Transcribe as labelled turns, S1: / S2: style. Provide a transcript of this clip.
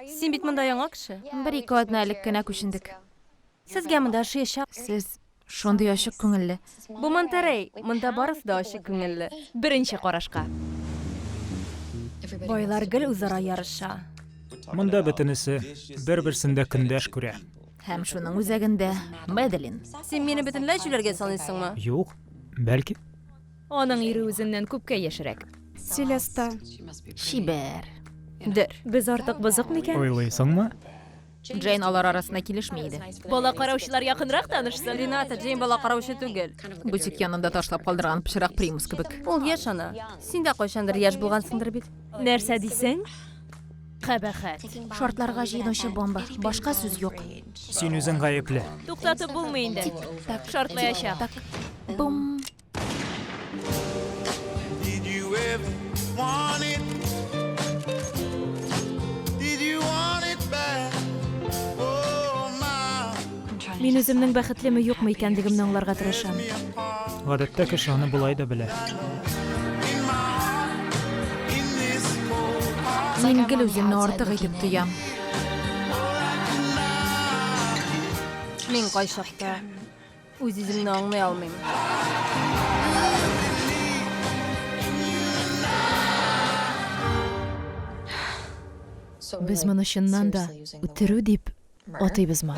S1: Син бит монда яңа кеше.
S2: Бір-ике атна элек кенә күчендек.
S1: Сезгә монда шыячак.
S2: Сез шундый ачык күңелле.
S1: Бу Монтерей, монда барысы да ачык күңелле.
S2: Беренче карашка.
S1: Байлар гел үзара ярыша.
S3: Монда бөтенесе бер-берсендә көндәш күрә.
S2: Һәм шуның үзәгендә Медлин.
S1: Син мине бөтенләй җүләргә саныйсыңмы?
S3: Юк, бәлки.
S2: Аның ире үзеннән күпкә яшерәк.
S1: Селеста.
S2: Шибәр.
S1: Дер. Без артык бызык микән?
S3: Уйлыйсыңмы?
S2: Джейн алар арасында килешми иде.
S1: Бала караучылар якынрак танышсын. Рената Джейн бала караучы түгел.
S2: Бутик янында ташлап калдырган пычрак примус кебек.
S1: Ул яшь ана. Син дә кайчандыр яшь булгансыңдыр бит. Нәрсә дисең? Кабахат.
S2: Шартларга җыйнучы бомба. Башка сүз юк.
S3: Син үзең гаепле.
S1: Туктатып булмый инде. Шартлаячак.
S2: Так. Бум.
S4: Did you ever want it? Did you want it back? Oh, my.
S1: Мин үземнең бәхетлеме юкмы икәнлегемне аңларга тырышам.
S3: Гадәттә кеше аны булай да белә.
S4: In my heart, in this cold heart.
S2: Мин гел үземне артык итеп тоям.
S1: Мин кайчакта үз үземне аңлый алмыйм. Без моны чыннан да үтерү дип атыйбызмы?